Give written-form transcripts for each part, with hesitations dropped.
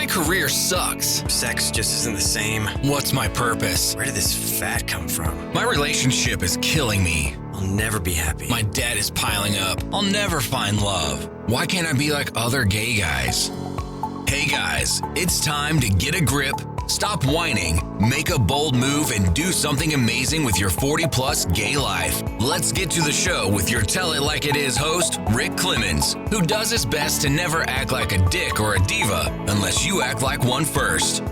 My career sucks. Sex just isn't the same. What's my purpose? Where did this fat come from? My relationship is killing me. I'll never be happy. My debt is piling up. I'll never find love. Why can't I be like other gay guys? Hey guys, it's time to get a grip, stop whining, make a bold move, and do something amazing with your 40-plus gay life. Let's get to the show with your Tell It Like It Is host, Rick Clemons, who does his best to never act like a dick or a diva unless you act like one first.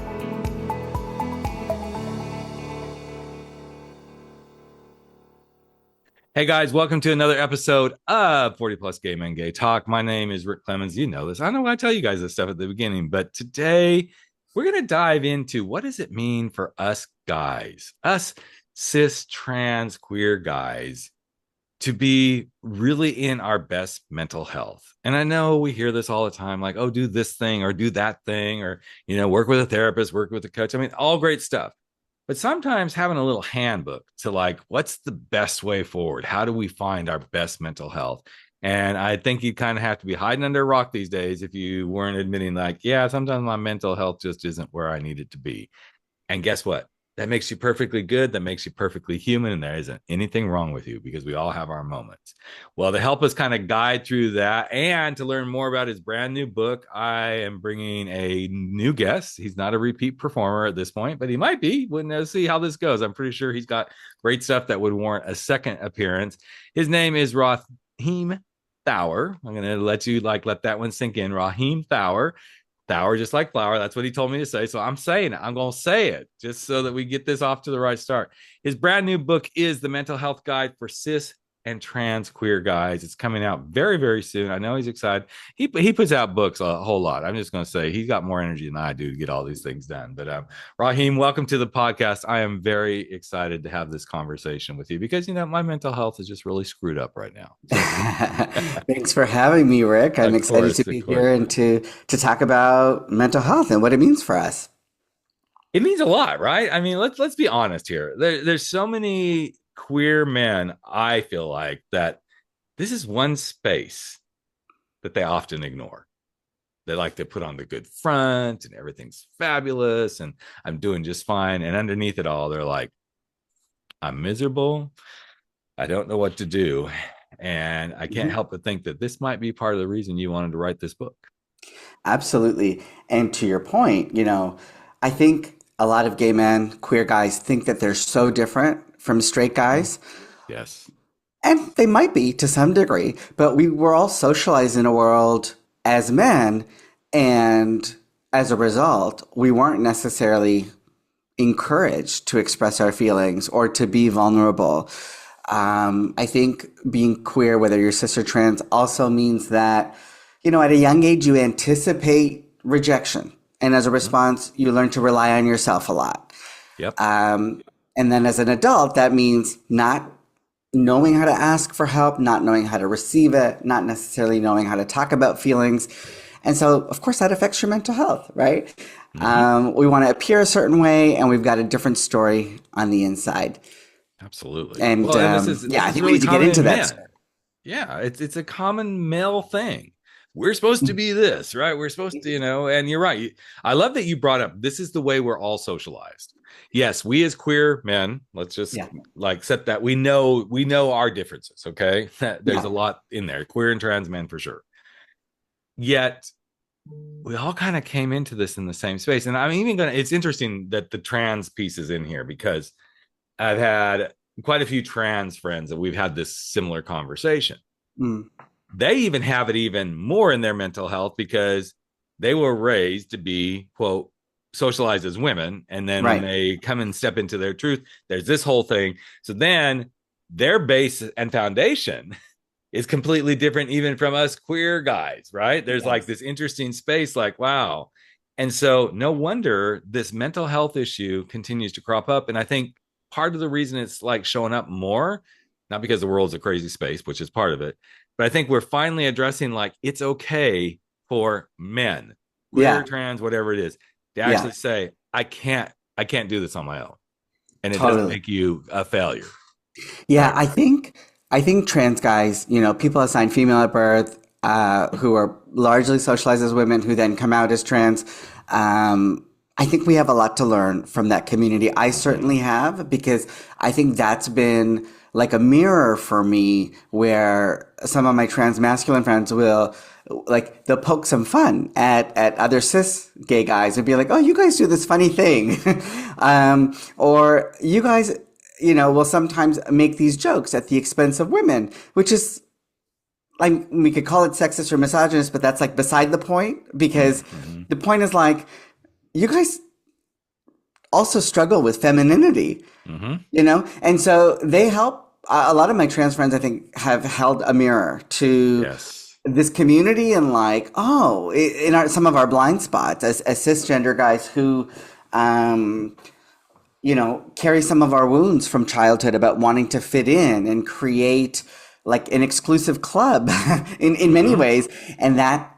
Hey guys, welcome to another episode of 40 Plus Gay Men Gay Talk. My name is Rick Clemons. You know this. I know why I tell you guys this stuff at the beginning, but today we're going to dive into what does it mean for us guys, us cis, trans, queer guys, to be really in our best mental health. And I know we hear this all the time, like, oh, do this thing or do that thing, or, you know, work with a therapist, work with a coach. I mean, all great stuff. But sometimes having a little handbook to like, what's the best way forward? How do we find our best mental health? And I think you kind of have to be hiding under a rock these days if you weren't admitting like, yeah, sometimes my mental health just isn't where I need it to be. And guess what? That makes you perfectly good. That makes you perfectly human. And there isn't anything wrong with you because we all have our moments. Well, to help us kind of guide through that and to learn more about his brand new book, I am bringing a new guest. He's not a repeat performer at this point, but he might be. We'll see how this goes. I'm pretty sure he's got great stuff that would warrant a second appearance. His name is Rahim Thawer. I'm going to let that one sink in. Rahim Thawer. Thawer, just like flower. That's what he told me to say. So I'm saying it. I'm going to say it just so that we get this off to the right start. His brand new book is The Mental Health Guide for Cis and Trans Queer Guys. It's coming out very, very soon. I know he's excited. He puts out books a whole lot. I'm just going to say he's got more energy than I do to get all these things done. But Rahim, welcome to the podcast. I am very excited to have this conversation with you because, you know, my mental health is just really screwed up right now. Thanks for having me, Rick. I'm excited to be here and to talk about mental health and what it means for us. It means a lot, right? I mean, let's be honest here. There's so many queer men, I feel like, that this is one space that they often ignore. They like to put on the good front and everything's fabulous and I'm doing just fine. And underneath it all, they're like, I'm miserable. I don't know what to do. And I can't help but think that this might be part of the reason you wanted to write this book. Absolutely. And to your point, you know, I think a lot of gay men, queer guys think that they're so different from straight guys. Yes. And they might be to some degree, but we were all socialized in a world as men. And as a result, we weren't necessarily encouraged to express our feelings or to be vulnerable. I think being queer, whether you're cis or trans, also means that, you know, at a young age, you anticipate rejection. And as a response, you learn to rely on yourself a lot. Yep. And then as an adult, that means not knowing how to ask for help, not knowing how to receive it, not necessarily knowing how to talk about feelings. And so, of course, that affects your mental health, right? Mm-hmm. We want to appear a certain way, and we've got a different story on the inside. Absolutely. And, I think we need to get into that. Yeah, it's a common male thing. We're supposed to be this, right? We're supposed to, you know, and you're right. I love that you brought up, this is the way we're all socialized. Yes, we as queer men, let's just set that. We know our differences, okay? There's a lot in there, queer and trans men for sure. Yet, we all kind of came into this in the same space. And I'm even it's interesting that the trans piece is in here because I've had quite a few trans friends that we've had this similar conversation. Mm. They even have it even more in their mental health because they were raised to be, quote, socialized as women. And then when they come and step into their truth, there's this whole thing. So then their base and foundation is completely different even from us queer guys, right? There's like this interesting space like, wow. And so no wonder this mental health issue continues to crop up. And I think part of the reason it's like showing up more, not because the world's a crazy space, which is part of it, but I think we're finally addressing like it's okay for men, queer, trans, whatever it is, to actually say, I can't do this on my own. And it doesn't make you a failure. Yeah, I think trans guys, you know, people assigned female at birth, who are largely socialized as women, who then come out as trans, I think we have a lot to learn from that community. I certainly have, because I think that's been like a mirror for me, where some of my trans masculine friends will, like, they'll poke some fun at other cis gay guys and be like, oh, you guys do this funny thing. Or you guys, will sometimes make these jokes at the expense of women, which is, like, we could call it sexist or misogynist, but that's like beside the point, because the point is, like, you guys also struggle with femininity, and so they help. A lot of my trans friends, I think, have held a mirror to this community, and like, oh, in some of our blind spots as cisgender guys who, carry some of our wounds from childhood about wanting to fit in and create like an exclusive club in many ways, and that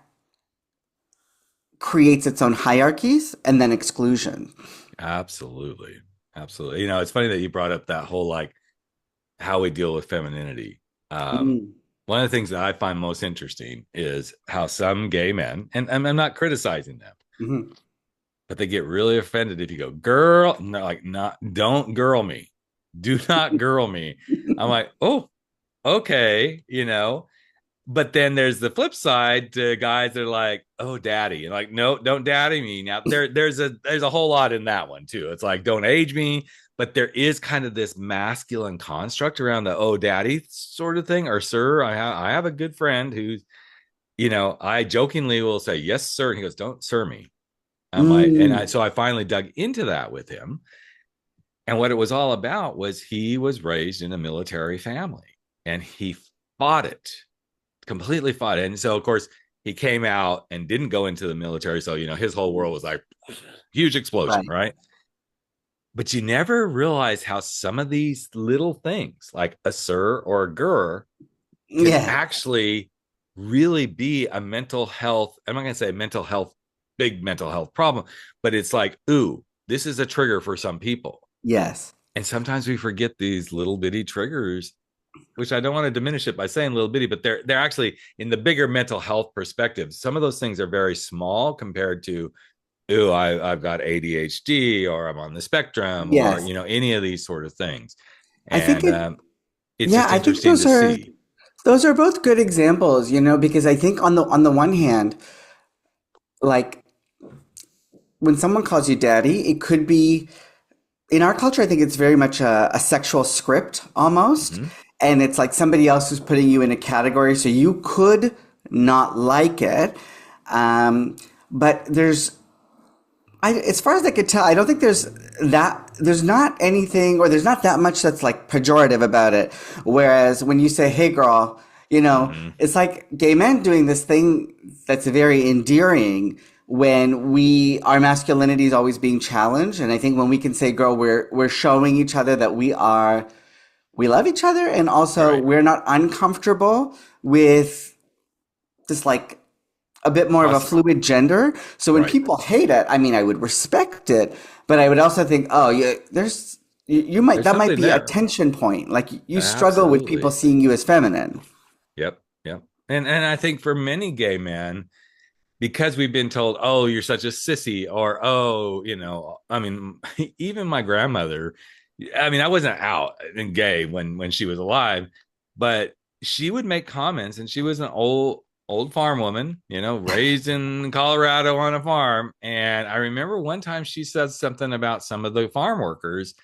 creates its own hierarchies and then exclusion. Absolutely. It's funny that you brought up that whole, like, how we deal with femininity. One of the things that I find most interesting is how some gay men, and I'm not criticizing them, but they get really offended if you go, girl, no, like, don't girl me. Do not girl me. I'm like, oh, okay, but then there's the flip side to guys that are like, oh, daddy, and like, no, don't daddy me. Now there's a whole lot in that one too. It's like, don't age me, but there is kind of this masculine construct around the oh, daddy sort of thing, or sir. I have a good friend who's, I jokingly will say, yes, sir, and he goes, don't sir me. I'm like, so I finally dug into that with him, and what it was all about was he was raised in a military family, and he completely fought it. And so, of course, he came out and didn't go into the military. So, his whole world was like huge explosion, right? But you never realize how some of these little things, like a sir or a gur, can actually really be a mental health. I'm not going to say big mental health problem, but it's like, ooh, this is a trigger for some people. Yes. And sometimes we forget these little bitty triggers, which I don't want to diminish it by saying little bitty, but they're actually, in the bigger mental health perspective, some of those things are very small compared to, ooh, I've got ADHD, or I'm on the spectrum, or any of these sort of things. And I think it's just interesting to see. Those are both good examples, because I think on the one hand, like, when someone calls you daddy, it could be, in our culture, I think it's very much a sexual script almost. And it's like somebody else who's putting you in a category, so you could not like it. But as far as I could tell, I don't think there's not anything, or there's not that much that's like pejorative about it. Whereas when you say, hey girl, it's like gay men doing this thing that's very endearing when our masculinity is always being challenged. And I think when we can say, girl, we're showing each other that we love each other, and also we're not uncomfortable with just like a bit more of a fluid gender. So when people hate it, I mean, I would respect it, but I would also think, oh, yeah, that might be there. A tension point. Like, you struggle with people seeing you as feminine. Yep. And I think for many gay men, because we've been told, oh, you're such a sissy, or, oh, I mean, even my grandmother, I mean, I wasn't out and gay when she was alive, but she would make comments, and she was an old farm woman, raised in Colorado on a farm. And I remember one time she said something about some of the farm workers.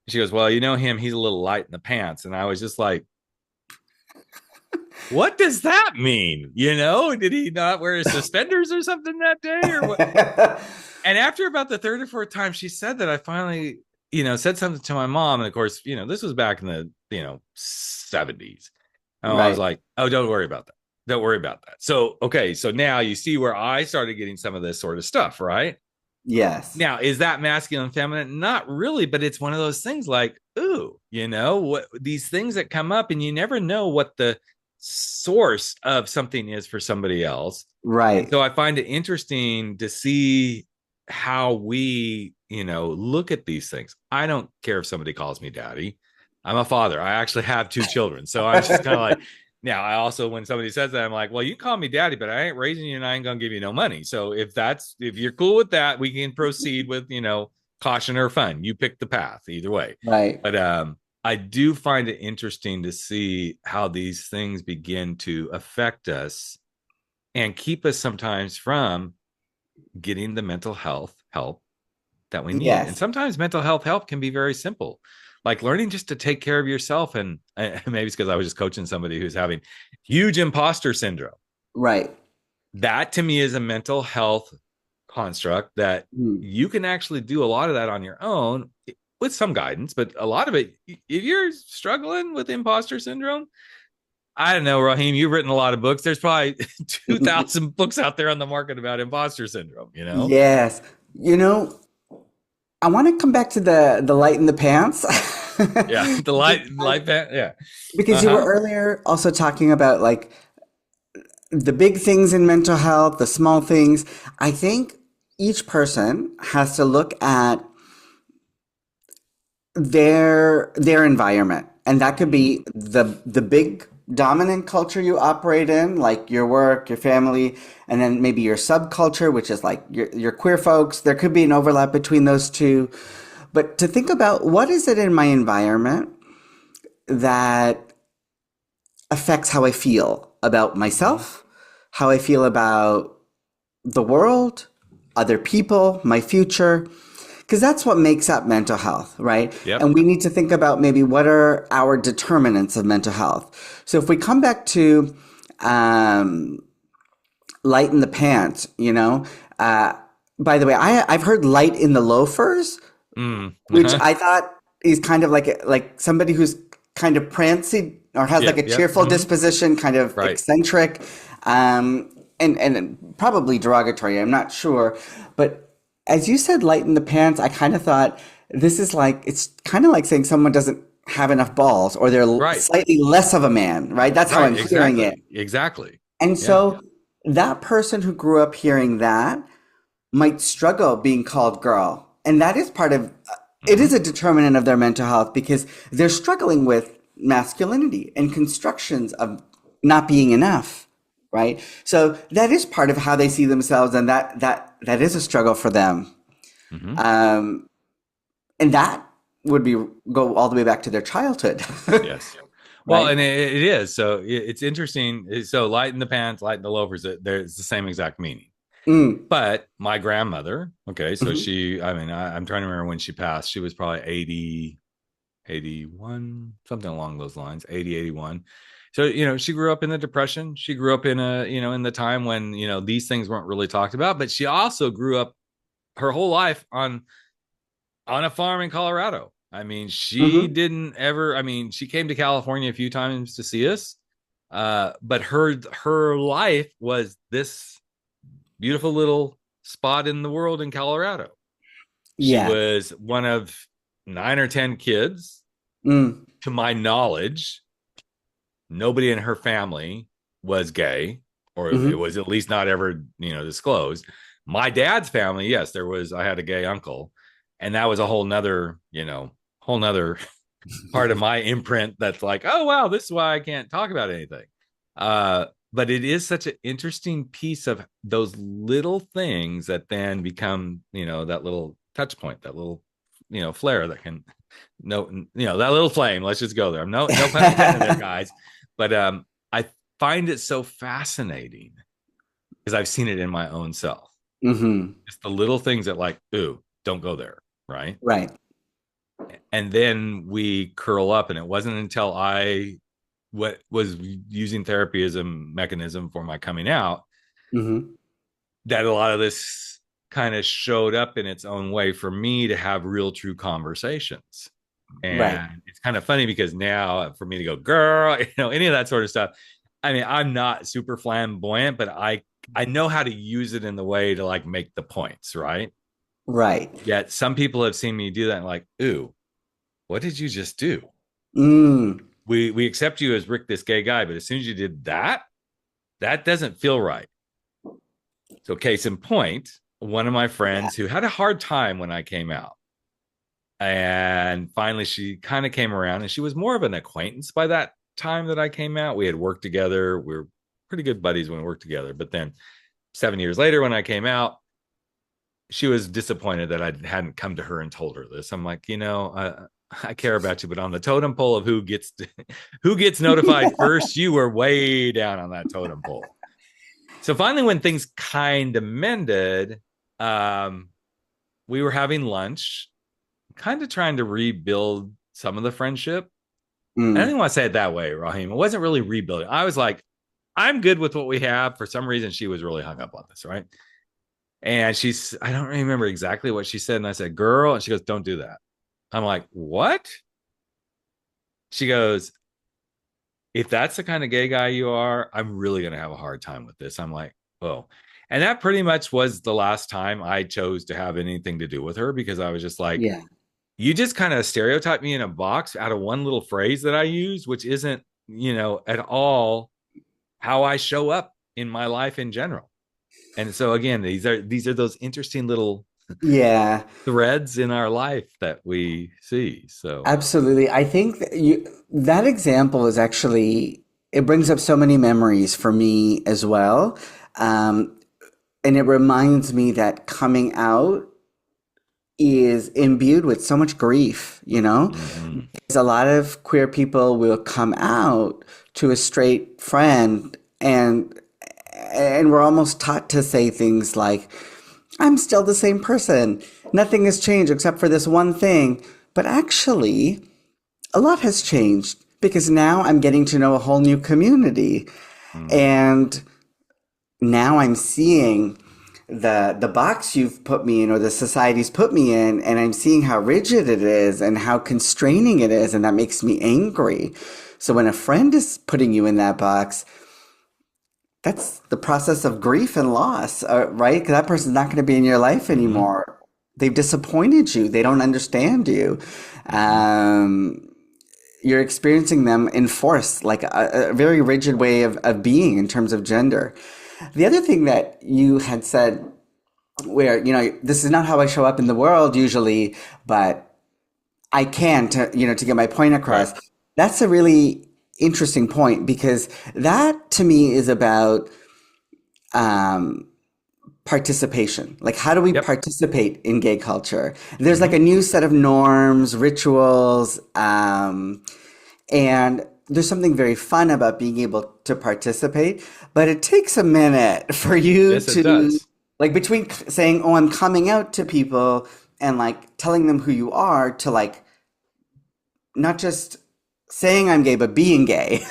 She goes, well, him, he's a little light in the pants. And I was just like, what does that mean? Did he not wear his suspenders or something that day, or what? And after about the third or fourth time she said that, I finally, said something to my mom. And of course, this was back in the, 70s. And I was like, oh, don't worry about that. Don't worry about that. So, okay. So now you see where I started getting some of this sort of stuff, right? Yes. Now, is that masculine, feminine? Not really, but it's one of those things like, ooh, what these things that come up, and you never know what the source of something is for somebody else. Right. So I find it interesting to see how we, look at these things. I don't care if somebody calls me daddy. I'm a father. I actually have 2 children. So I'm just kind of like, Now, I also, when somebody says that, I'm like, well, you can call me daddy, but I ain't raising you and I ain't going to give you no money. So if you're cool with that, we can proceed with, caution or fun. You pick the path either way. Right. But I do find it interesting to see how these things begin to affect us and keep us sometimes from getting the mental health help that we need. Yes. And sometimes mental health help can be very simple, like learning just to take care of yourself. And maybe it's because I was just coaching somebody who's having huge imposter syndrome. Right. That to me is a mental health construct that you can actually do a lot of that on your own with some guidance, but a lot of it, if you're struggling with imposter syndrome, I don't know, Rahim, you've written a lot of books. There's probably 2,000 books out there on the market about imposter syndrome, Yes. I want to come back to the light in the pants. Yeah, the light pants. Yeah. Because you were earlier also talking about like the big things in mental health, the small things. I think each person has to look at their environment, and that could be the big dominant culture you operate in, like your work, your family, and then maybe your subculture, which is like your queer folks. There could be an overlap between those two, but to think about what is it in my environment that affects how I feel about myself, how I feel about the world, other people, my future. Because that's what makes up mental health, right? Yep. And we need to think about maybe what are our determinants of mental health. So if we come back to light in the pants, by the way, I've heard light in the loafers, which I thought is kind of like somebody who's kind of prancy or has like a cheerful disposition, kind of eccentric, and probably derogatory. I'm not sure, but as you said, light in the pants, I kind of thought it's kind of like saying someone doesn't have enough balls or they're slightly less of a man, right? That's how I'm hearing it. Exactly. And so that person who grew up hearing that might struggle being called girl. And that is part of, it is a determinant of their mental health because they're struggling with masculinity and constructions of not being enough. Right. So that is part of how they see themselves. And that is a struggle for them. And that would go all the way back to their childhood. Yes. Well, and it is. So it's interesting. So light in the pants, light in the loafers, there's the same exact meaning. But my grandmother, okay, so I'm trying to remember when she passed. She was probably 80, 81, something along those lines, 80, 81. So, she grew up in the Depression. She grew up in in the time when, these things weren't really talked about, but she also grew up her whole life on a farm in Colorado. I mean, she didn't ever, she came to California a few times to see us. But her life was this beautiful little spot in the world in Colorado. She was one of 9 or 10 kids. To my knowledge, nobody in her family was gay, or it was at least not ever, disclosed. My dad's family, yes, I had a gay uncle, and that was a whole nother part of my imprint that's like, oh, wow, this is why I can't talk about anything. But it is such an interesting piece of those little things that then become, that little touch point, that little, flare that can, that little flame. Let's just go there. No pun intended there, guys. But I find it so fascinating because I've seen it in my own self. It's the little things that like, ooh, don't go there. Right. Right. And then we curl up, and it wasn't until I was using therapy as a mechanism for my coming out that a lot of this kind of showed up in its own way for me to have real, true conversations. And it's kind of funny because now for me to go, girl, any of that sort of stuff. I mean, I'm not super flamboyant, but I know how to use it in the way to like make the points. Right. Right. Yet some people have seen me do that and like, ooh, what did you just do? We accept you as Rick, this gay guy, but as soon as you did that doesn't feel right. So case in point, one of my friends who had a hard time when I came out, and finally she kind of came around, and she was more of an acquaintance by that time that I came out. We had worked together. We were pretty good buddies when we worked together. But then 7 years later, when I came out, she was disappointed that I hadn't come to her and told her this. I'm like, I care about you, but on the totem pole of who gets notified first, you were way down on that totem pole. So finally, when things kind of mended, we were having lunch, kind of trying to rebuild some of the friendship. I didn't want to say it that way, Rahim. It wasn't really rebuilding. I was like, I'm good with what we have. For some reason, she was really hung up on this, right? And I don't remember exactly what she said. And I said, girl, and she goes, don't do that. I'm like, what? She goes, if that's the kind of gay guy you are, I'm really going to have a hard time with this. I'm like, oh. And that pretty much was the last time I chose to have anything to do with her, because I was just like, Yeah. You just kind of stereotype me in a box out of one little phrase that I use, which isn't, at all how I show up in my life in general. And so again, these are those interesting little threads in our life that we see. So Absolutely. I think that example is actually, it brings up so many memories for me as well. And it reminds me that coming out is imbued with so much grief, Because a lot of queer people will come out to a straight friend and we're almost taught to say things like, I'm still the same person. Nothing has changed except for this one thing. But actually, a lot has changed, because now I'm getting to know a whole new community. And now I'm seeing the box you've put me in, or the society's put me in, and I'm seeing how rigid it is and how constraining it is, and that makes me angry. So when a friend is putting you in that box, that's the process of grief and loss, right? Because that person's not going to be in your life anymore. They've disappointed you. They don't understand you. You're experiencing them in force, like a very rigid way of being in terms of gender. The other thing that you had said, where, this is not how I show up in the world usually, but I can to get my point across. Right. That's a really interesting point, because that to me is about participation. Like, how do we participate in gay culture? There's like a new set of norms, rituals, and there's something very fun about being able to participate, but it takes a minute for you to, like, between saying, oh, I'm coming out to people, and like telling them who you are, to like not just saying I'm gay, but being gay.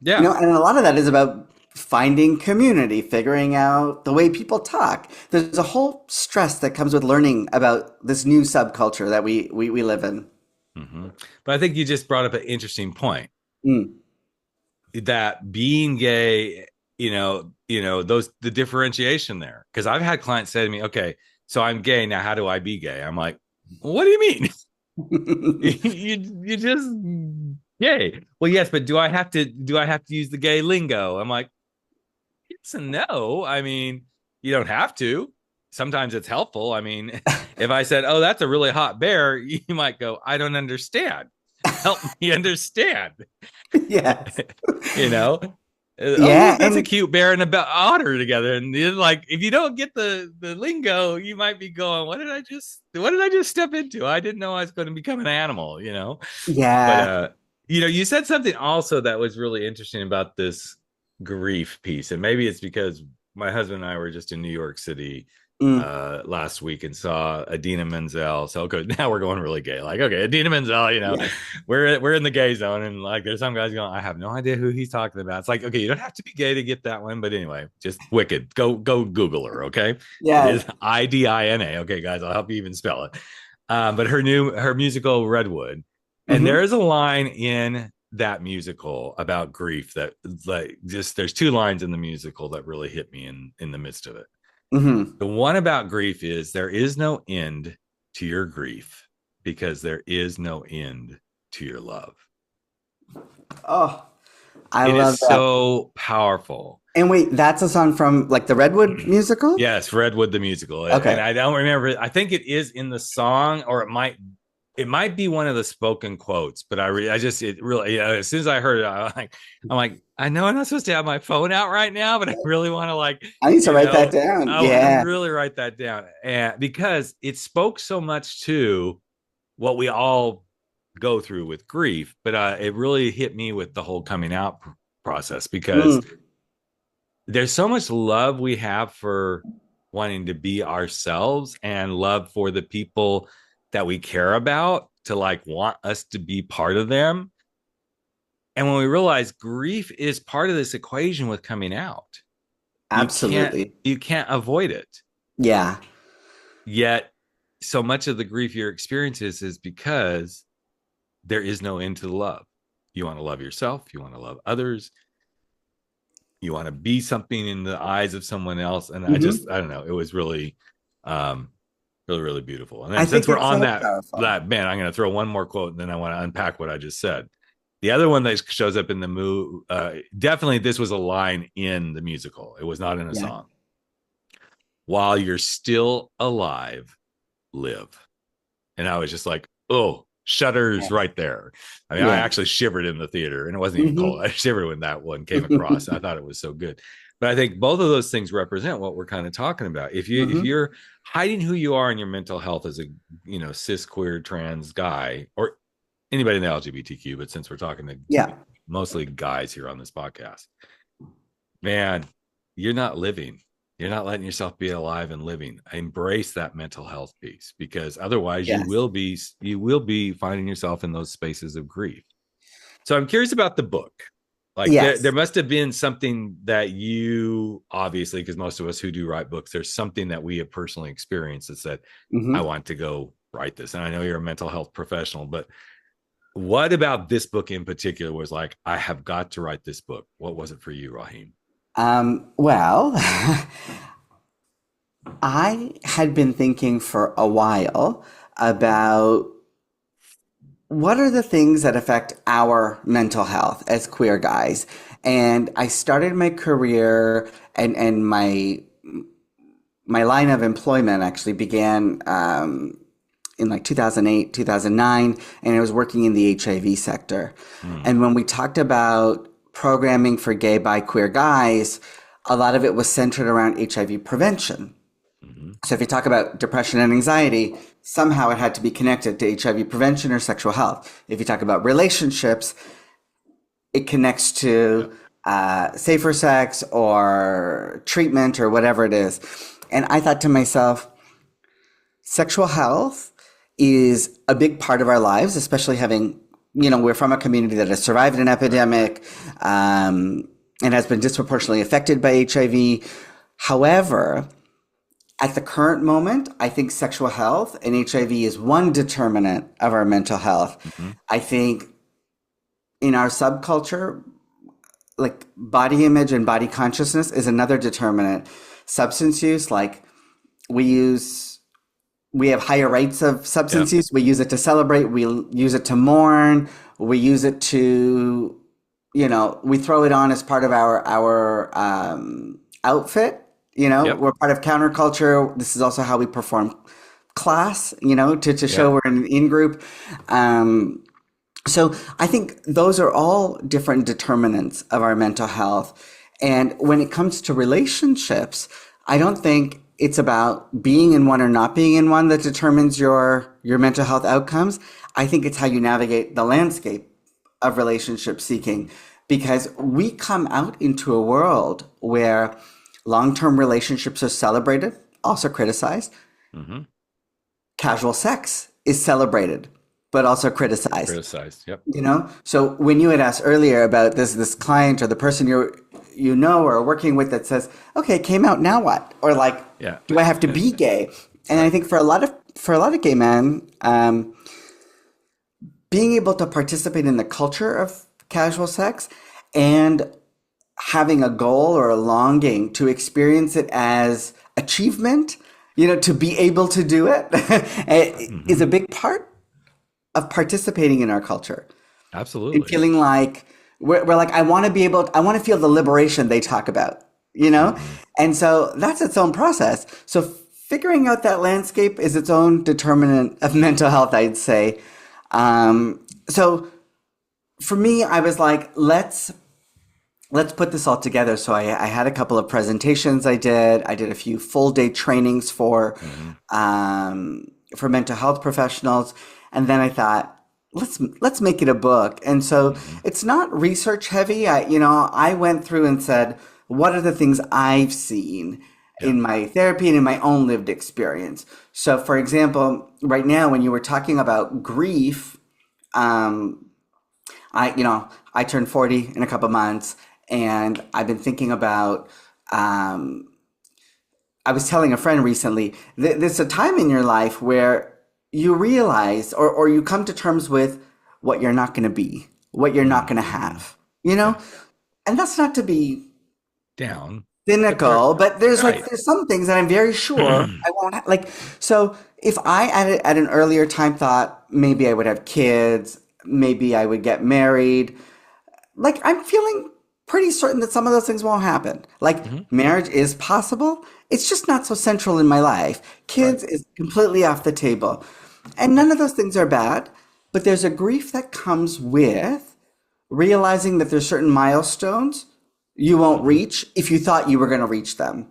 Yeah. And a lot of that is about finding community, figuring out the way people talk. There's a whole stress that comes with learning about this new subculture that we live in. But I think you just brought up an interesting point. That being gay, the differentiation there. Because I've had clients say to me, okay, so I'm gay, now how do I be gay? I'm like, what do you mean? you just gay. Well, yes, but do I have to use the gay lingo? I'm like, yes and no. I mean, you don't have to. Sometimes it's helpful. I mean, if I said, oh, that's a really hot bear, you might go, I don't understand. Help me understand. Yes. That's a cute bear and a otter together. And like, if you don't get the lingo, you might be going, what did I just step into? I didn't know I was going to become an animal, Yeah. But, you said something also that was really interesting about this grief piece. And maybe it's because my husband and I were just in New York City last week and saw Idina Menzel. So okay, now we're going really gay. Like, okay, Idina Menzel, we're in the gay zone, and like there's some guys going, I have no idea who he's talking about. It's like, okay, you don't have to be gay to get that one, but anyway, just wicked. Go Google her, okay? Yeah. It is Idina. Okay, guys, I'll help you even spell it. But her musical Redwood, and there is a line in that musical about grief that, like, just there's two lines in the musical that really hit me in the midst of it. The one about grief is, there is no end to your grief because there is no end to your love. Oh, I love that. So powerful. And wait, that's a song from like the Redwood musical? Yes, Redwood the musical. Okay. And I don't remember. I think it is in the song, or it might it might be one of the spoken quotes, but it really, as soon as I heard it, I'm like, I know I'm not supposed to have my phone out right now, but I really want to I need to write that down. I want to really write that down, and because it spoke so much to what we all go through with grief, but it really hit me with the whole coming out process, because there's so much love we have for wanting to be ourselves, and love for the people that we care about to like want us to be part of them. And when we realize grief is part of this equation with coming out, absolutely, you can't avoid it. Yeah. Yet so much of the grief you're experiencing is because there is no end to the love. You want to love yourself, you want to love others, you want to be something in the eyes of someone else. And I don't know, it was really really beautiful. And then since we're on that man, I'm going to throw one more quote, and then I want to unpack what I just said. The other one that shows up in the movie, definitely this was a line in the musical. It was not in a song. While you're still alive, live. And I was just like, oh, shudders right there. I mean, I actually shivered in the theater, and it wasn't even cold. I shivered when that one came across. I thought it was so good. But I think both of those things represent what we're kind of talking about. If you're hiding who you are in your mental health as a, cis, queer, trans guy, or anybody in the LGBTQ, but since we're talking to mostly guys here on this podcast, man, you're not living. You're not letting yourself be alive and living. Embrace that mental health piece, because otherwise you will be finding yourself in those spaces of grief. So I'm curious about the book. Like there must have been something that you, obviously, because most of us who do write books, there's something that we have personally experienced that said, I want to go write this. And I know you're a mental health professional, but what about this book in particular was like, I have got to write this book? What was it for you, Rahim? Well, I had been thinking for a while about what are the things that affect our mental health as queer guys. And I started my career, and my line of employment actually began in like 2008, 2009, and I was working in the HIV sector. And when we talked about programming for gay, bi, queer guys, a lot of it was centered around HIV prevention. So if you talk about depression and anxiety, somehow it had to be connected to HIV prevention or sexual health. If you talk about relationships, it connects to safer sex or treatment or whatever it is. And I thought to myself, sexual health is a big part of our lives, especially having, we're from a community that has survived an epidemic and has been disproportionately affected by HIV. However, at the current moment, I think sexual health and HIV is one determinant of our mental health. I think in our subculture, like body image and body consciousness is another determinant. Substance use, like we have higher rates of substance use. We use it to celebrate. We use it to mourn. We use it to, we throw it on as part of our outfit. We're part of counterculture. This is also how we perform class, to show we're an in-group. So I think those are all different determinants of our mental health. And when it comes to relationships, I don't think it's about being in one or not being in one that determines your mental health outcomes. I think it's how you navigate the landscape of relationship seeking, because we come out into a world where long-term relationships are celebrated, also criticized. Casual sex is celebrated, but also criticized. Yep. So when you had asked earlier about this client or the person or are working with that says, okay, it came out, now what? Or like, do I have to be gay? And I think for a lot of gay men, being able to participate in the culture of casual sex and having a goal or a longing to experience it as achievement, to be able to do it is a big part of participating in our culture. Absolutely. And feeling like we're like, I want to feel the liberation they talk about, And so that's its own process. So figuring out that landscape is its own determinant of mental health, I'd say. So for me, I was like, let's put this all together. So I had a couple of presentations I did. I did a few full day trainings for mental health professionals. And then I thought, let's make it a book. And so it's not research heavy. I went through and said, what are the things I've seen in my therapy and in my own lived experience? So for example, right now, when you were talking about grief, I turned 40 in a couple months, and I've been thinking about, I was telling a friend recently, there's a time in your life where you realize or you come to terms with what you're not going to be, what you're not going to have, and that's not to be down cynical, but there's there's some things that I'm very sure I won't so if I at an earlier time thought maybe I would have kids, maybe I would get married, I'm feeling pretty certain that some of those things won't happen. Marriage is possible. It's just not so central in my life. Kids is completely off the table. And none of those things are bad, but there's a grief that comes with realizing that there's certain milestones you won't reach if you thought you were going to reach them.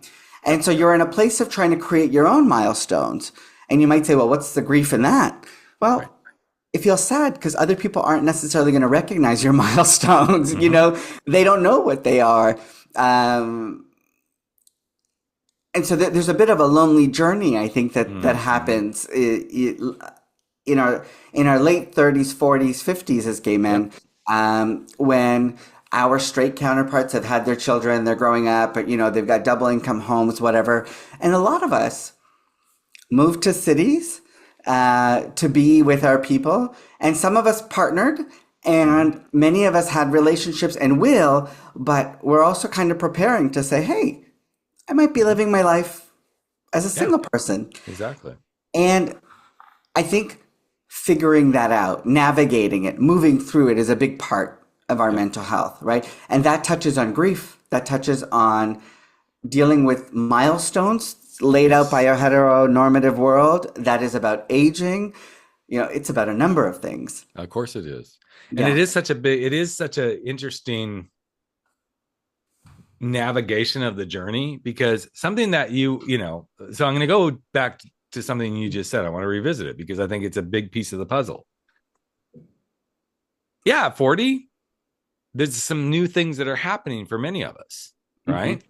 And so you're in a place of trying to create your own milestones. And you might say, well, what's the grief in that? Well, it feels sad because other people aren't necessarily going to recognize your milestones. They don't know what they are. And so there's a bit of a lonely journey, I think, that happens in our late 30s, 40s, 50s as gay men, when our straight counterparts have had their children, they're growing up, but they've got double income homes, whatever. And a lot of us moved to cities to be with our people, and some of us partnered, and many of us had relationships and will, but we're also kind of preparing to say, hey, I might be living my life as a single person. Exactly. And I think figuring that out, navigating it, moving through it is a big part of our mental health, right? And that touches on grief. That touches on dealing with milestones laid out by our heteronormative world. That is about aging. It's about a number of things. Of course it is. And it is such an interesting navigation of the journey, because something that so I'm going to go back to something you just said. I want to revisit it because I think it's a big piece of the puzzle. Yeah, 40, there's some new things that are happening for many of us, right?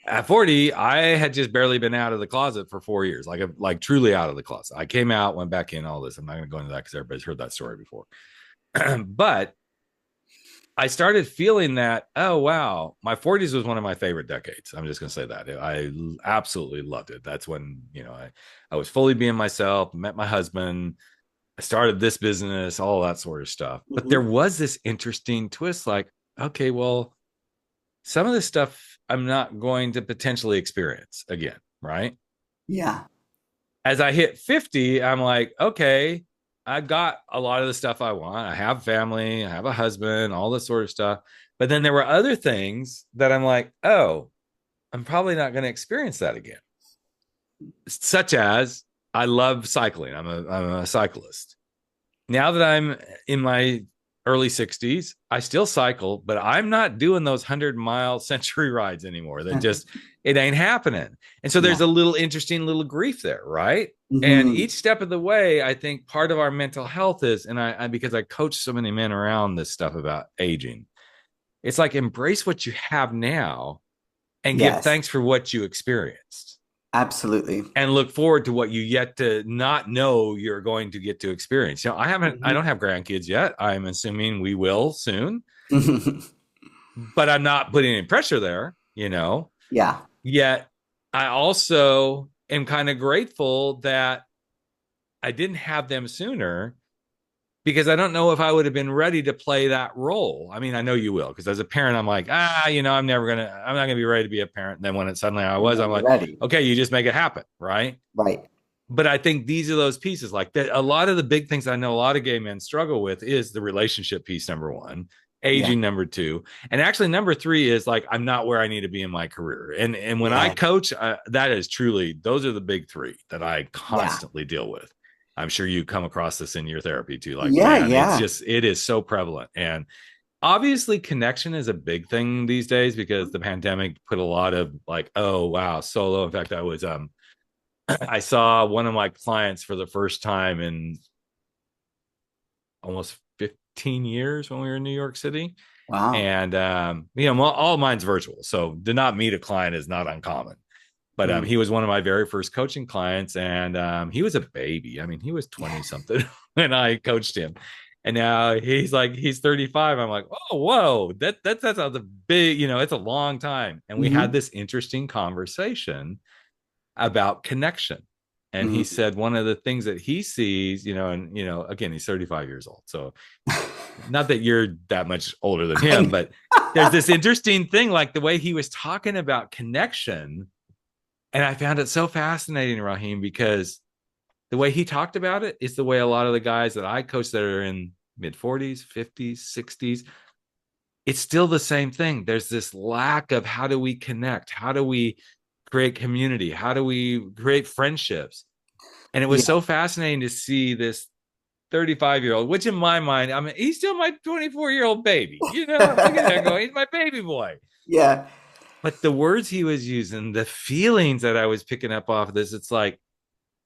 At 40, I had just barely been out of the closet for 4 years, like truly out of the closet. I came out, went back in, all this. I'm not going to go into that because everybody's heard that story before. But I started feeling that, oh, wow, my 40s was one of my favorite decades. I'm just going to say that. I absolutely loved it. That's when, I was fully being myself, met my husband, I started this business, all that sort of stuff. But there was this interesting twist, okay, well, some of this stuff I'm not going to potentially experience again, right? Yeah. As I hit 50, I'm like, okay, I've got a lot of the stuff I want. I have family, I have a husband, all this sort of stuff. But then there were other things that I'm like, oh, I'm probably not going to experience that again. Such as I love cycling. I'm a cyclist. Now that I'm in my early 60s, I still cycle, but I'm not doing those 100-mile century rides anymore. That just, it ain't happening. And so there's a little interesting little grief there, right? And each step of the way, I think part of our mental health is, and I because I coach so many men around this stuff about aging, it's like embrace what you have now and give thanks for what you experienced. Absolutely. And look forward to what you yet to not know you're going to get to experience. I don't have grandkids yet. I'm assuming we will soon, but I'm not putting any pressure there, Yeah. Yet I also am kind of grateful that I didn't have them sooner, because I don't know if I would have been ready to play that role. I mean, I know you will, because as a parent, I'm like, I'm not going to be ready to be a parent. And then when suddenly I was, I'm like, ready. Okay, you just make it happen. Right. Right. But I think these are those pieces, like that. A lot of the big things I know a lot of gay men struggle with is the relationship piece, number one, aging, number two. And actually number three is like, I'm not where I need to be in my career. And when I coach, that is truly, those are the big three that I constantly deal with. I'm sure you come across this in your therapy too. Like, man, it's just, it is so prevalent. And obviously connection is a big thing these days because the pandemic put a lot of like, oh wow, solo. In fact, I saw one of my clients for the first time in almost 15 years when we were in New York City. Wow. And all mine's virtual, so to not meet a client is not uncommon. But he was one of my very first coaching clients, and he was a baby. I mean, he was 20 something when I coached him, and now he's 35. I'm like, oh, whoa, that's a big, it's a long time. And we had this interesting conversation about connection. And he said one of the things that he sees, and again, he's 35 years old, so not that you're that much older than him, but there's this interesting thing, like the way he was talking about connection. And I found it so fascinating, Rahim, because the way he talked about it is the way a lot of the guys that I coach that are in mid 40s, 50s, 60s, it's still the same thing. There's this lack of how do we connect? How do we create community? How do we create friendships? And it was so fascinating to see this 35-year-old, which in my mind, I mean, he's still my 24-year-old baby. Look at that going, he's my baby boy. Yeah. But the words he was using, the feelings that I was picking up off of this, it's like,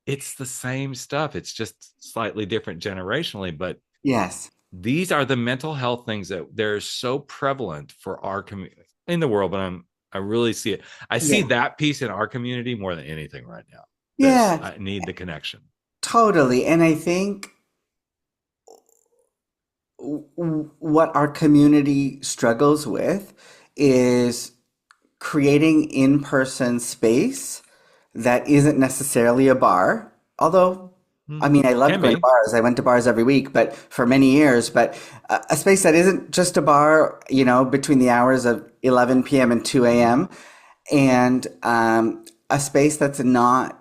it's the same stuff. It's just slightly different generationally. But yes, these are the mental health things that they're so prevalent for our community in the world. But I really see it. I see that piece in our community more than anything right now. I need the connection. Totally. And I think what our community struggles with is creating in-person space that isn't necessarily a bar. Although, I mean, I love going to bars. I went to bars every week, but for many years, but a space that isn't just a bar, between the hours of 11 p.m. and 2 a.m. And a space that's not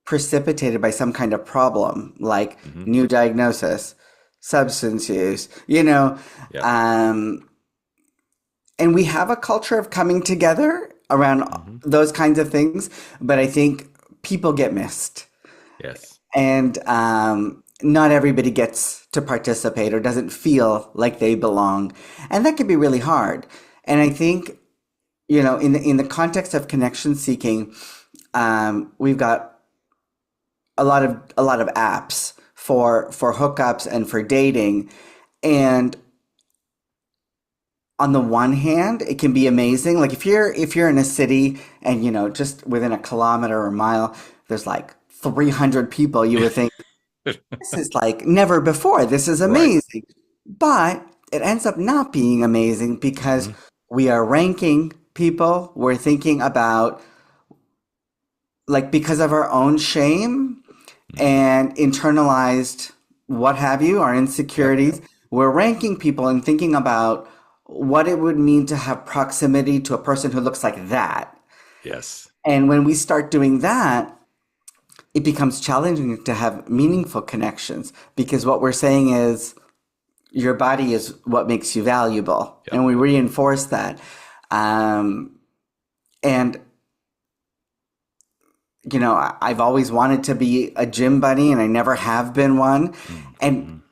precipitated by some kind of problem, like new diagnosis, substance use, and we have a culture of coming together around those kinds of things, but I think people get missed. Yes. And not everybody gets to participate or doesn't feel like they belong. And that can be really hard. And I think, in the context of connection seeking, we've got a lot of apps for hookups and for dating. And on the one hand, it can be amazing. Like if you're in a city and, just within a kilometer or mile, there's like 300 people, you would think, this is like never before. This is amazing. Right. But it ends up not being amazing because we are ranking people. We're thinking about, like, because of our own shame and internalized what have you, our insecurities, we're ranking people and thinking about what it would mean to have proximity to a person who looks like that. Yes. And when we start doing that, it becomes challenging to have meaningful connections because what we're saying is your body is what makes you valuable. Yep. And we reinforce that. And, I've always wanted to be a gym buddy and I never have been one. And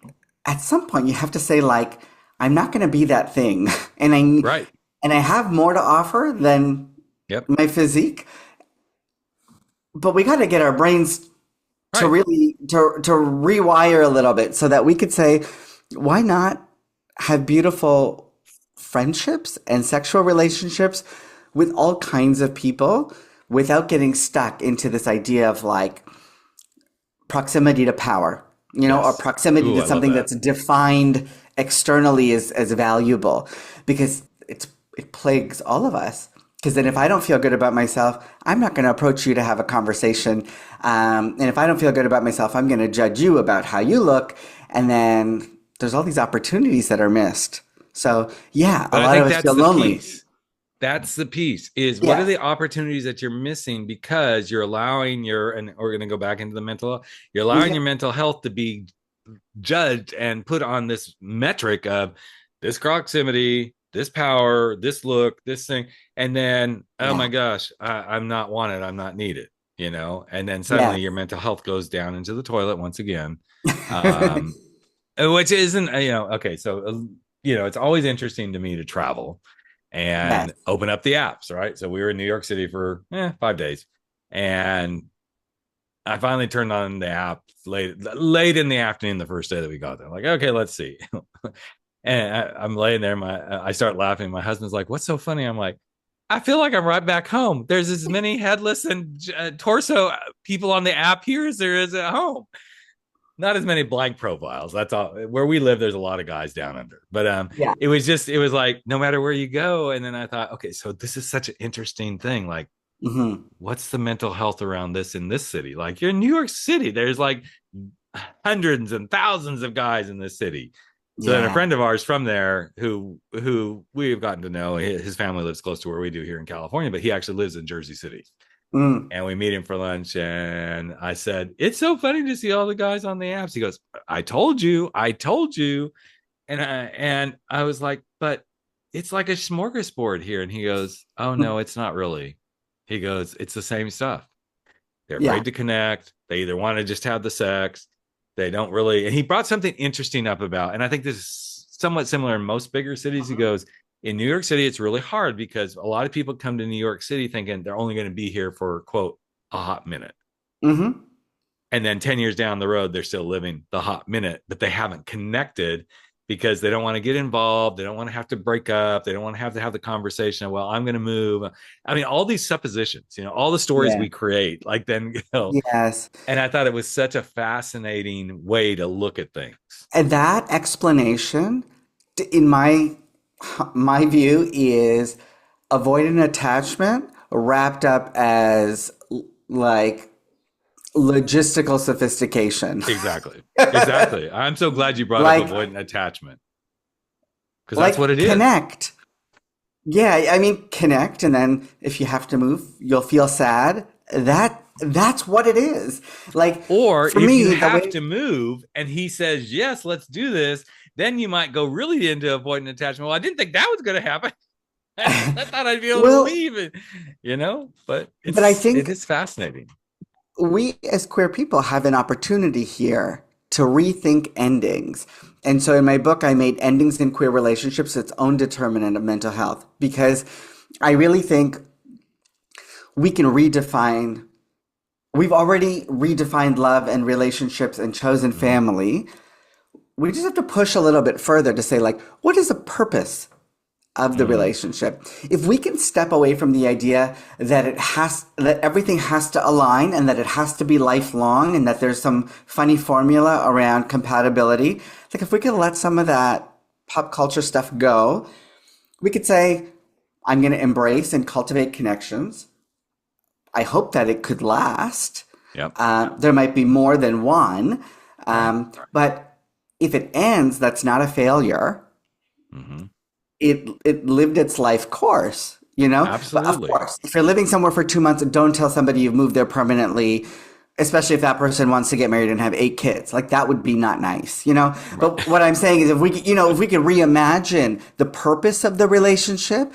at some point you have to say, like, I'm not going to be that thing. And I have more to offer than my physique. But we got to get our brains to really to rewire a little bit so that we could say, why not have beautiful friendships and sexual relationships with all kinds of people without getting stuck into this idea of like proximity to power, or proximity to something that's defined externally as valuable, because it plagues all of us. Because then if I don't feel good about myself, I'm not going to approach you to have a conversation. And if I don't feel good about myself, I'm going to judge you about how you look. And then there's all these opportunities that are missed. So yeah, a lot of us feel lonely. That's the piece is what are the opportunities that you're missing because you're allowing and we're going to go back into the mental, you're allowing your mental health to be judged and put on this metric of this proximity, this power, this look, this thing, and then oh my gosh, I'm not wanted, I'm not needed, and then suddenly your mental health goes down into the toilet once again, which isn't okay. So it's always interesting to me to travel and open up the apps, right? So we were in New York City for 5 days, and I finally turned on the app late in the afternoon the first day that we got there. Like, okay, let's see. And I'm laying there. I start laughing. My husband's like, "What's so funny?" I'm like, "I feel like I'm right back home. There's as many headless and torso people on the app here as there is at home. Not as many blank profiles. That's all. Where we live, there's a lot of guys down under. But it was like no matter where you go. And then I thought, okay, so this is such an interesting thing. Like, what's the mental health around this in this city? Like, you're in New York City. There's like hundreds and thousands of guys in this city. So then a friend of ours from there who we've gotten to know, his family lives close to where we do here in California, but he actually lives in Jersey City. And we meet him for lunch, and I said, "It's so funny to see all the guys on the apps." He goes, I told you. And I was like, but it's like a smorgasbord here. And he goes, oh no, it's not really. He goes, it's the same stuff. They're afraid to connect. They either want to just have the sex. They don't really. And he brought something interesting up about, and I think this is somewhat similar in most bigger cities. He goes, in New York City, it's really hard because a lot of people come to New York City thinking they're only going to be here for, quote, a hot minute. And then 10 years down the road, they're still living the hot minute, but they haven't connected because they don't want to get involved. They don't want to have to break up. They don't want to have the conversation of, well, I'm going to move. I mean, all these suppositions, all the stories we create, like then, Yes. And I thought it was such a fascinating way to look at things. And that explanation, in my view, is avoidant attachment wrapped up as like logistical sophistication. Exactly. I'm so glad you brought up avoidant attachment, because that's what it is. Connect. Yeah, I mean, connect, and then if you have to move, you'll feel sad. That's what it is. Like, or if you have to move, and he says yes, let's do this. Then you might go really into avoidant attachment. Well, I didn't think that was going to happen. I thought I'd be able to leave it, But I think it is fascinating. We as queer people have an opportunity here to rethink endings. And so in my book, I made endings in queer relationships its own determinant of mental health, because I really think we can redefine. We've already redefined love and relationships and chosen family. We just have to push a little bit further to say, like, what is the purpose of the relationship? If we can step away from the idea that everything has to align and that it has to be lifelong and that there's some funny formula around compatibility, like if we could let some of that pop culture stuff go, we could say, I'm going to embrace and cultivate connections. I hope that it could last. There might be more than one, but if it ends, that's not a failure. It lived its life course, Absolutely. But of course, if you're living somewhere for 2 months, don't tell somebody you've moved there permanently, especially if that person wants to get married and have 8 kids. Like, that would be not nice, Right. But what I'm saying is, if we could reimagine the purpose of the relationship,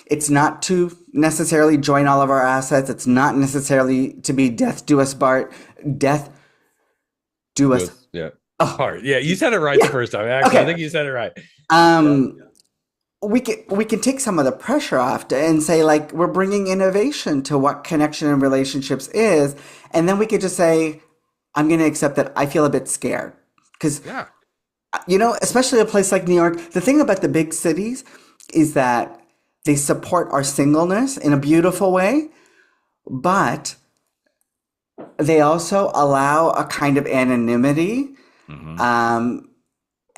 it's not to necessarily join all of our assets. It's not necessarily to be death do us part. Apart. Yeah, you said it right the first time. Actually, I think you said it right. We can take some of the pressure off and say, like, we're bringing innovation to what connection and relationships is, and then we could just say, I'm going to accept that I feel a bit scared because, especially a place like New York. The thing about the big cities is that they support our singleness in a beautiful way, but they also allow a kind of anonymity.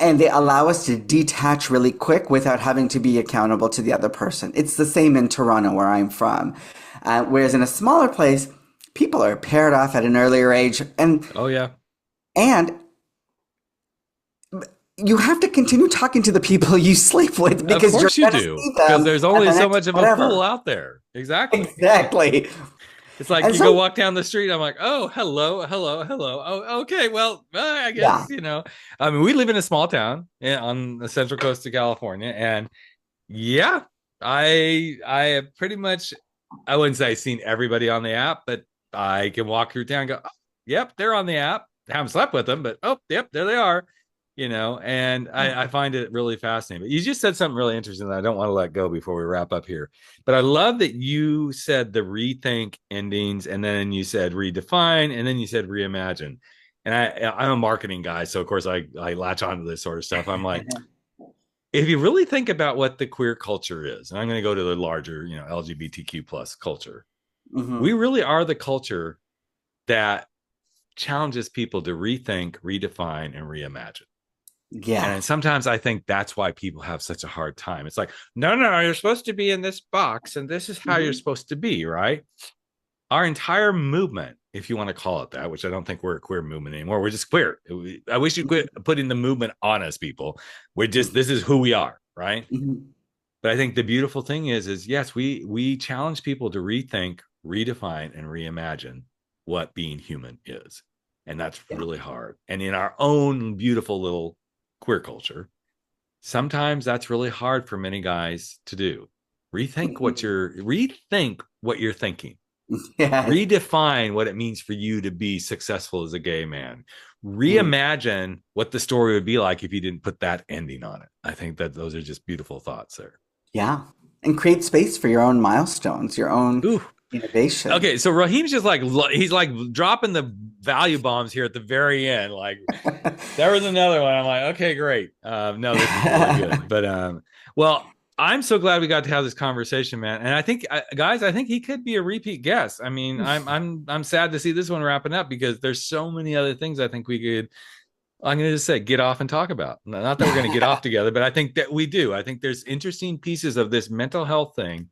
And they allow us to detach really quick without having to be accountable to the other person. It's the same in Toronto, where I'm from. Whereas in a smaller place, people are paired off at an earlier age. And and you have to continue talking to the people you sleep with, because of course you do, because there's only so much of a pool out there. Exactly. It's like And you go walk down the street. I'm like, oh, hello. Oh, okay. Well, I guess, I mean, we live in a small town on the central coast of California. And yeah, I have pretty much, I wouldn't say I've seen everybody on the app, but I can walk through town and go, oh, yep, they're on the app. I haven't slept with them, but oh, yep, there they are. And I find it really fascinating. But you just said something really interesting that I don't want to let go before we wrap up here. But I love that you said the rethink endings, and then you said redefine, and then you said reimagine. And I'm a marketing guy, so of course I latch onto this sort of stuff. I'm like, if you really think about what the queer culture is, and I'm going to go to the larger, LGBTQ plus culture, we really are the culture that challenges people to rethink, redefine, and reimagine. Yeah. And sometimes I think that's why people have such a hard time. It's like, no, you're supposed to be in this box, and this is how you're supposed to be, right? Our entire movement, if you want to call it that, which I don't think we're a queer movement anymore. We're just queer. I wish you quit putting the movement on us, people. We're just, this is who we are, right? But I think the beautiful thing is yes, we challenge people to rethink, redefine, and reimagine what being human is. And that's really hard. And in our own beautiful little queer culture, sometimes that's really hard for many guys to do. Rethink what you're thinking. Redefine what it means for you to be successful as a gay man. Reimagine what the story would be like if you didn't put that ending on it. I think that those are just beautiful thoughts there. Yeah. And create space for your own milestones, your own innovation. Okay, so Rahim's just like, he's like dropping the value bombs here at the very end. Like, there was another one. I'm like, okay, great. No, this is really good. But well, I'm so glad we got to have this conversation, man. And I think, guys, I think he could be a repeat guest. I mean, I'm sad to see this one wrapping up because there's so many other things I think we could. I'm going to just say get off and talk about. Not that we're going to get off together, but I think that we do. I think there's interesting pieces of this mental health thing.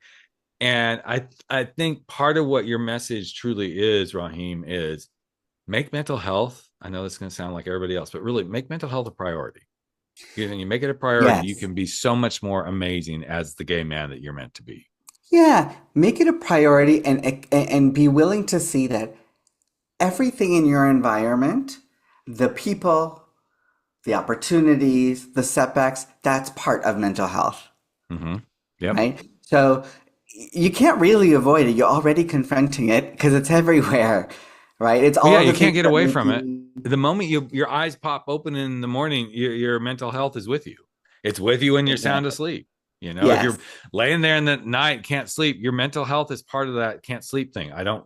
And I think part of what your message truly is, Rahim, is make mental health. I know this is going to sound like everybody else, but really make mental health a priority. You make it a priority, you can be so much more amazing as the gay man that you're meant to be. Yeah, make it a priority and be willing to see that everything in your environment, the people, the opportunities, the setbacks, that's part of mental health. Yep. Right? So you can't really avoid it. You're already confronting it because it's everywhere, right? It's all you can't get away from it. The moment your eyes pop open in the morning, your mental health is with you. It's with you when you're sound asleep. If you're laying there in the night, can't sleep, your mental health is part of that can't sleep thing. I don't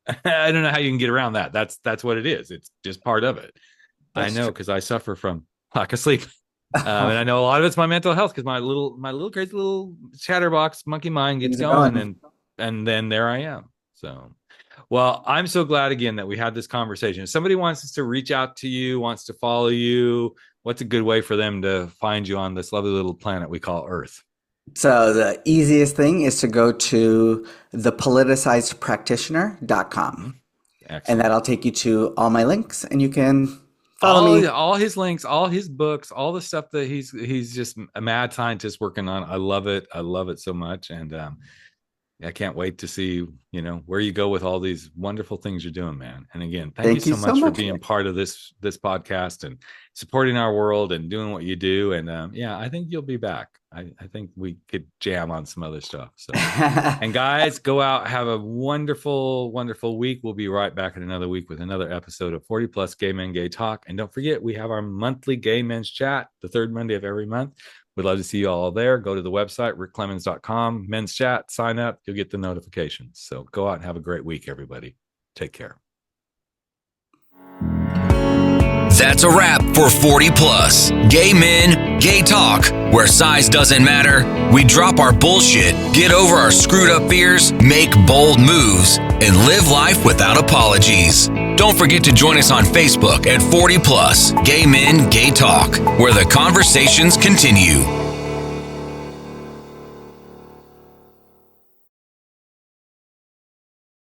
know how you can get around that. That's what it is. It's just part of it. I know because I suffer from lack of sleep. And I know a lot of it's my mental health because my little crazy little chatterbox monkey mind gets going and then there I am. So, well, I'm so glad again that we had this conversation. If somebody wants us to reach out to you, wants to follow you, what's a good way for them to find you on this lovely little planet we call Earth? So the easiest thing is to go to thepoliticizedpractitioner.com. And that'll take you to all my links and you can follow me. All his links, all his books, all the stuff that he's just a mad scientist working on. I love it. I love it so much. And I can't wait to see, where you go with all these wonderful things you're doing, man. And again, thank you so much for being part of this podcast and supporting our world and doing what you do. And I think you'll be back. I think we could jam on some other stuff. So, and guys, go out, have a wonderful, wonderful week. We'll be right back in another week with another episode of 40 Plus Gay Men Gay Talk. And don't forget, we have our monthly Gay Men's Chat, the third Monday of every month. We'd love to see you all there. Go to the website, rickclemons.com, men's chat, sign up. You'll get the notifications. So go out and have a great week, everybody. Take care. That's a wrap for 40 Plus. Gay Men, Gay Talk, where size doesn't matter. We drop our bullshit, get over our screwed up fears, make bold moves, and live life without apologies. Don't forget to join us on Facebook at 40 Plus, Gay Men, Gay Talk, where the conversations continue.